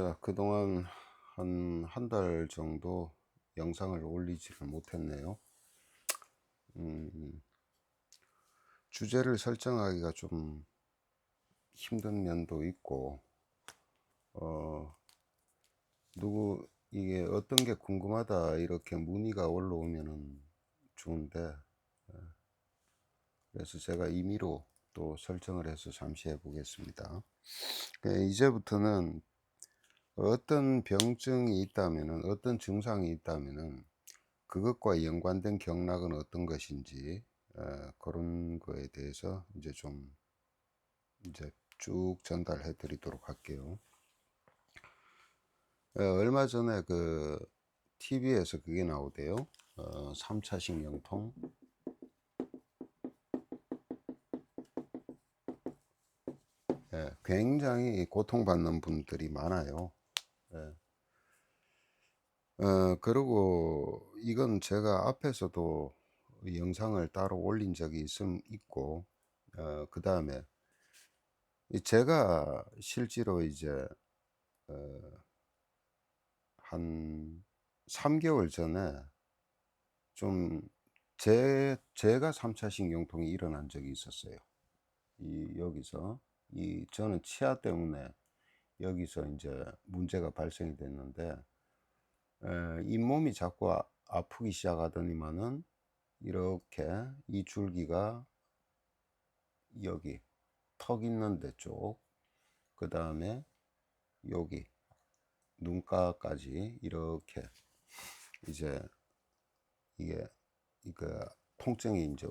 자, 그동안 한 달 정도 영상을 올리지를 못했네요. 음, 주제를 설정하기가 좀 힘든 면도 있고, 어, 이게 어떤 게 궁금하다 이렇게 문의가 올라오면은 좋은데, 그래서 제가 임의로 또 설정을 해서 잠시 해보겠습니다. 이제부터는 어떤 병증이 있다면은, 어떤 증상이 있다면은, 그것과 연관된 경락은 어떤 것인지 그런 거에 대해서 이제 좀 이제 쭉 전달해 드리도록 할게요. 얼마 전에 그 TV에서 그게 나오대요. 3차 신경통. 굉장히 고통받는 분들이 많아요. 예. 그리고 이건 제가 앞에서도 영상을 따로 올린 적이 있고, 그 다음에 제가 실제로 이제 한 3개월 전에 좀 제가 3차 신경통이 일어난 적이 있었어요. 여기서 저는 치아 때문에 여기서 이제 문제가 발생이 됐는데, 잇몸이 자꾸 아프기 시작하더니만은 이렇게 이 줄기가 여기 턱 있는 데 쪽, 그 다음에 여기 눈가까지 이렇게 이제 이게 통증이 이제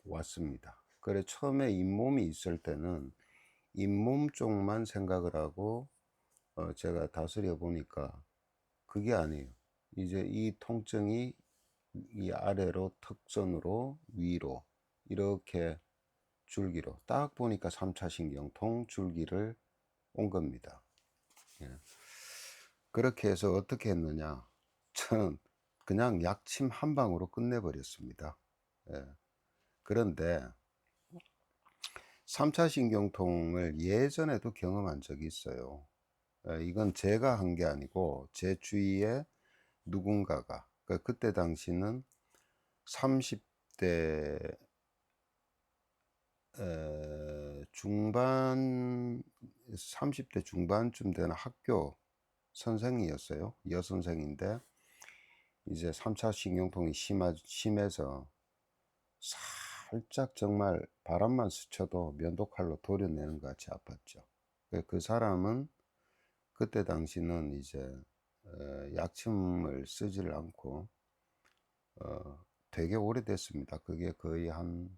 왔습니다. 그래 처음에 잇몸이 있을 때는 잇몸 쪽만 생각을 하고 제가 다스려 보니까 그게 아니에요. 이제 이 통증이 이 아래로 턱선으로 위로 이렇게 줄기로 딱 보니까 3차 신경통 줄기를 온 겁니다. 예. 그렇게 해서 어떻게 했느냐? 저는 그냥 약침 한 방으로 끝내버렸습니다. 예. 그런데 3차 신경통을 예전에도 경험한 적이 있어요. 이건 제가 한 게 아니고 제 주위에 누군가가 그때 당시는 30대 중반 30대 중반쯤 되는 학교 선생이었어요. 여선생인데 이제 3차 신경통이 심해서 살짝 정말 바람만 스쳐도 면도칼로 도려내는 것 같이 아팠죠. 그 사람은 그때 당시는 이제 약침을 쓰지를 않고 되게 오래됐습니다. 그게 거의 한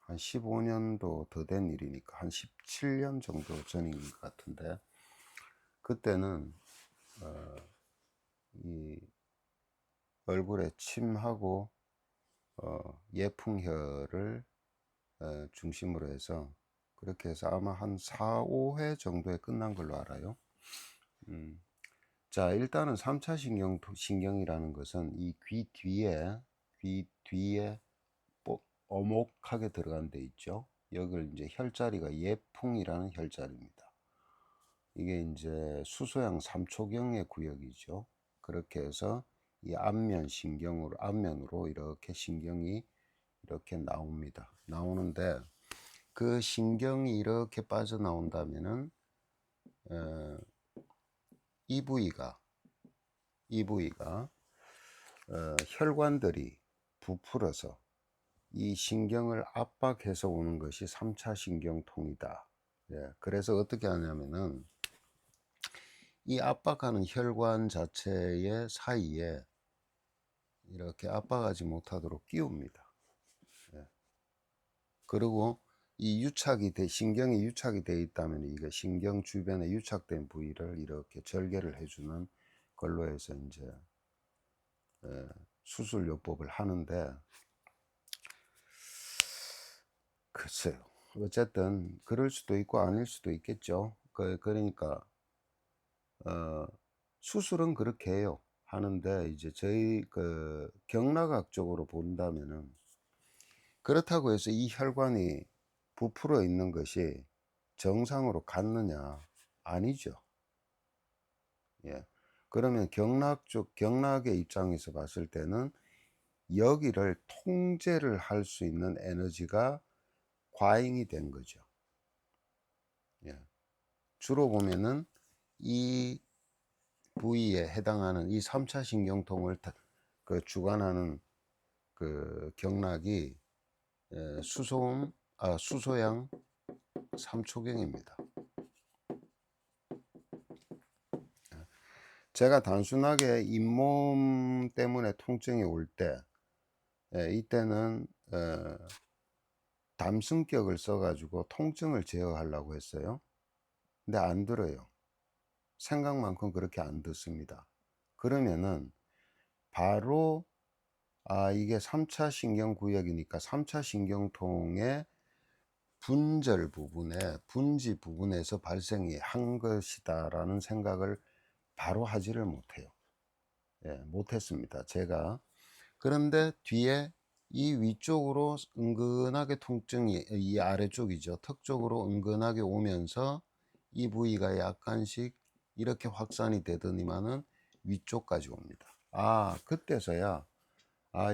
15년도 더 된 일이니까 한 17년 정도 전인 것 같은데, 그때는 이 얼굴에 침하고 예풍혈을 중심으로 해서 그렇게 해서 아마 한 4, 5회 정도에 끝난 걸로 알아요. 자, 일단은 3차 신경이라는 것은 이 귀 뒤에 오목하게 들어간 데 있죠. 여기를 이제 혈자리가 예풍이라는 혈자리입니다. 이게 이제 수소양 3초경의 구역이죠. 그렇게 해서 이 앞면으로 이렇게 신경이 이렇게 나오는데, 그 신경이 이렇게 빠져나온다면은 이 부위가 혈관들이 부풀어서 이 신경을 압박해서 오는 것이 3차 신경통이다. 그래서 어떻게 하냐면은 이 압박하는 혈관 자체의 사이에 이렇게 압박하지 못하도록 끼웁니다. 그리고 신경이 유착이 되어 있다면 이게 신경 주변에 유착된 부위를 이렇게 절개를 해주는 걸로 해서 이제 수술요법을 하는데, 글쎄요. 어쨌든 그럴 수도 있고 아닐 수도 있겠죠. 그러니까 수술은 그렇게 해요. 하는데 이제 저희 그 경락학적으로 본다면은, 그렇다고 해서 이 혈관이 부풀어 있는 것이 정상으로 갔느냐? 아니죠. 예. 그러면 경락의 입장에서 봤을 때는 여기를 통제를 할 수 있는 에너지가 과잉이 된 거죠. 예. 주로 보면은 이 부위에 해당하는 이 3차 신경통을 주관하는 그 경락이 수소양 3초경입니다. 제가 단순하게 잇몸 때문에 통증이 올 때, 이때는 담승격을 써가지고 통증을 제어하려고 했어요. 근데 안 들어요. 생각만큼 그렇게 안 듣습니다. 그러면은 바로 이게 3차 신경구역이니까 3차 신경통의 분절 부분에 분지 부분에서 발생이 한 것이다 라는 생각을 바로 하지를 못해요. 못했습니다, 제가. 그런데 뒤에 이 위쪽으로 은근하게 통증이, 이 아래쪽이죠, 턱 쪽으로 은근하게 오면서 이 부위가 약간씩 이렇게 확산이 되더니만은 위쪽까지 옵니다. 그때서야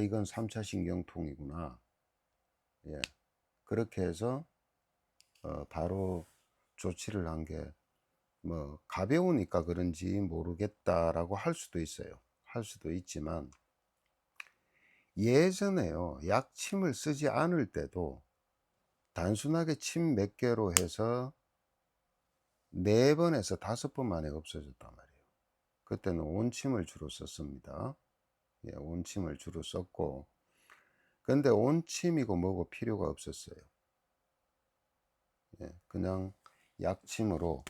이건 3차 신경통이구나. 예. 그렇게 해서 바로 조치를 한 게 뭐 가벼우니까 그런지 모르겠다라고 할 수도 있어요. 할 수도 있지만 예전에요, 약침을 쓰지 않을 때도 단순하게 침 몇 개로 해서 4번에서 5번 만에 없어졌단 말이에요. 그때는 온침을 주로 썼습니다. 온침을 주로 썼고, 근데 온침이고 뭐고 필요가 없었어요. 그냥 약침으로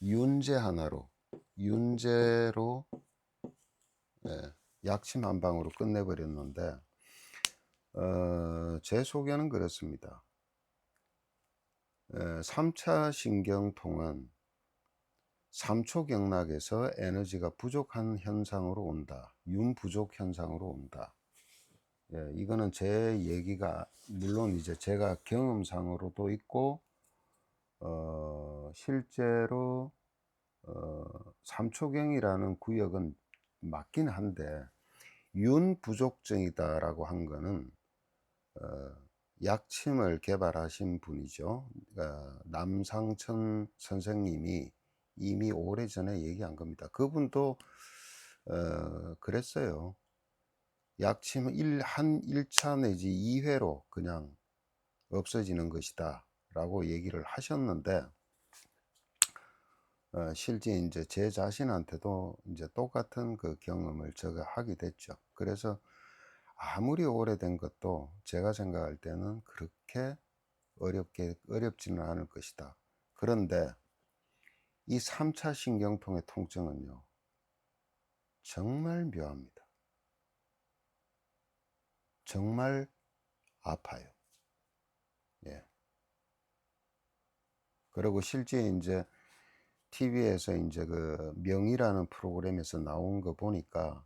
윤제 하나로, 윤제로 약침 한 방으로 끝내버렸는데, 제 소견은 그렇습니다. 3차 신경통은 3초 경락에서 에너지가 부족한 현상으로 온다. 윤 부족 현상으로 온다. 이거는 제 얘기가, 물론 이제 제가 경험상으로도 있고, 실제로 3초경이라는 구역은 맞긴 한데, 윤 부족증이다라고 한 거는 약침을 개발하신 분이죠. 남상천 선생님이 이미 오래전에 얘기한 겁니다. 그분도 그랬어요. 약침은 한 1차 내지 2회로 그냥 없어지는 것이다 라고 얘기를 하셨는데, 실제 이제 제 자신한테도 이제 똑같은 그 경험을 제가 하게 됐죠. 그래서 아무리 오래된 것도 제가 생각할 때는 그렇게 어렵지는 않을 것이다. 그런데 이 3차 신경통의 통증은요, 정말 묘합니다. 정말 아파요. 예. 그리고 실제 이제 TV에서 이제 그 명의라는 프로그램에서 나온 거 보니까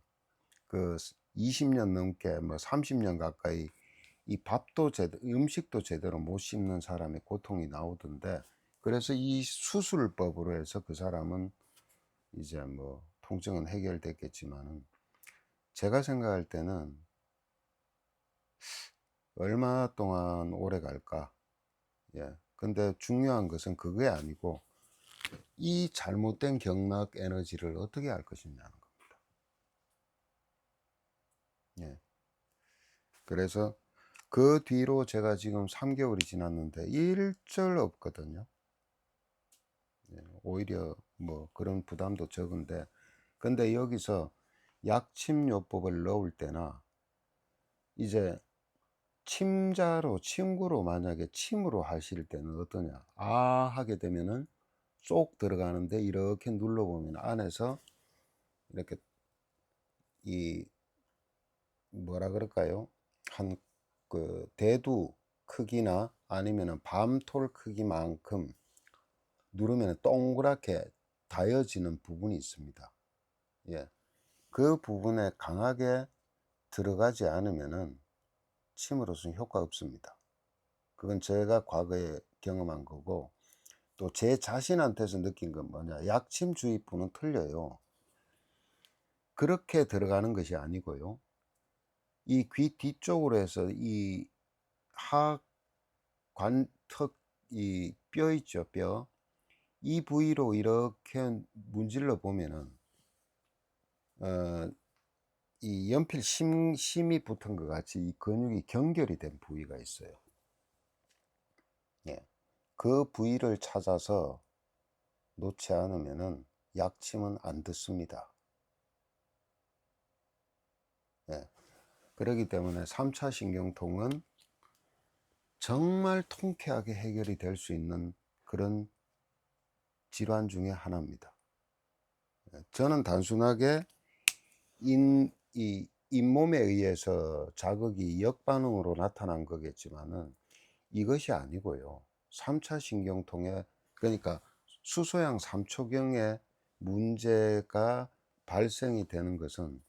그 20년 넘게 뭐 30년 가까이 이 음식도 제대로 못 씹는 사람의 고통이 나오던데, 그래서 이 수술법으로 해서 그 사람은 이제 뭐 통증은 해결됐겠지만은, 제가 생각할 때는 얼마 동안 오래 갈까? 근데 중요한 것은 그게 아니고 이 잘못된 경락 에너지를 어떻게 할 것이냐는 겁니다. 그래서 그 뒤로 제가 지금 3개월이 지났는데 일절 없거든요. 오히려 뭐 그런 부담도 적은데, 근데 여기서 약침요법을 넣을 때나 이제 침구로 만약에 침으로 하실 때는 어떠냐, 하게 되면은 쏙 들어가는데 이렇게 눌러보면 안에서 이렇게 이 뭐라 그럴까요, 한 그 대두 크기나 아니면은 밤톨 크기만큼 누르면 동그랗게 다여지는 부분이 있습니다. 그 부분에 강하게 들어가지 않으면은 침으로서는 효과 없습니다. 그건 제가 과거에 경험한 거고, 또 제 자신한테서 느낀 건 뭐냐, 약침주의보는 틀려요. 그렇게 들어가는 것이 아니고요, 이 귀 뒤쪽으로 해서 이 하관턱, 이 뼈 있죠, 뼈, 이 부위로 이렇게 문질러 보면은 어 이 연필 심이 붙은 것 같이 이 근육이 경결이 된 부위가 있어요. 예. 그 부위를 찾아서 놓지 않으면은 약침은 안 듣습니다. 예. 그렇기 때문에 3차 신경통은 정말 통쾌하게 해결이 될 수 있는 그런 질환 중에 하나입니다. 예. 저는 단순하게 이 잇몸에 의해서 자극이 역반응으로 나타난 거겠지만은 이것이 아니고요, 3차 신경통에, 그러니까 수소양 3초경에 문제가 발생이 되는 것은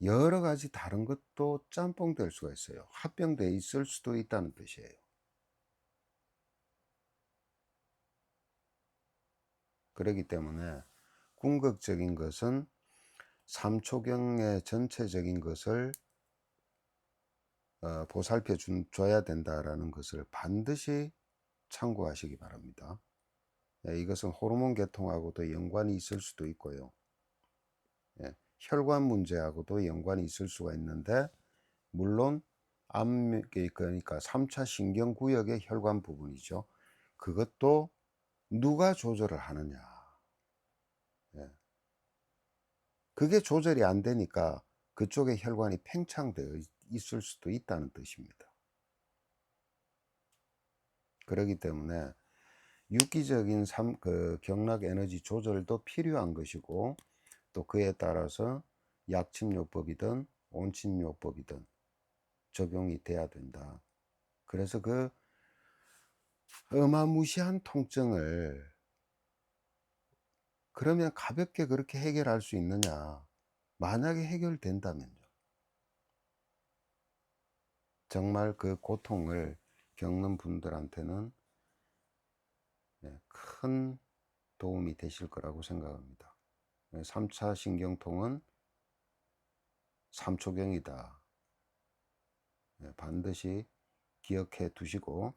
여러 가지 다른 것도 짬뽕 될 수가 있어요. 합병돼 있을 수도 있다는 뜻이에요. 그렇기 때문에 궁극적인 것은 3초경의 전체적인 것을 보살펴 줘야 된다라는 것을 반드시 참고하시기 바랍니다. 예, 이것은 호르몬 계통하고도 연관이 있을 수도 있고요, 예, 혈관 문제하고도 연관이 있을 수가 있는데, 물론 그러니까 3차 신경구역의 혈관 부분이죠. 그것도 누가 조절을 하느냐. 예. 그게 조절이 안 되니까 그쪽에 혈관이 팽창되어 있을 수도 있다는 뜻입니다. 그렇기 때문에 유기적인 경락 에너지 조절도 필요한 것이고, 또 그에 따라서 약침요법이든 온침요법이든 적용이 돼야 된다. 그래서 그 어마무시한 통증을 그러면 가볍게 그렇게 해결할 수 있느냐? 만약에 해결된다면요, 정말 그 고통을 겪는 분들한테는, 네, 큰 도움이 되실 거라고 생각합니다. 3차 신경통은 3초경이다. 반드시 기억해 두시고,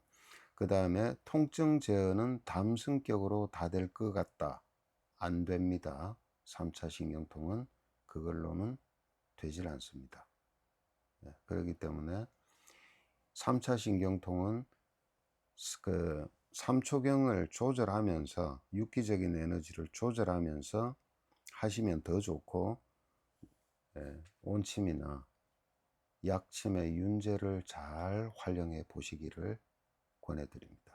그 다음에 통증 제어는 담승격으로 다 될 것 같다. 안 됩니다. 3차 신경통은 그걸로는 되질 않습니다. 그렇기 때문에 3차 신경통은 그 3초경을 조절하면서, 육기적인 에너지를 조절하면서 하시면 더 좋고, 온침이나 약침의 윤제를 잘 활용해 보시기를 권해드립니다.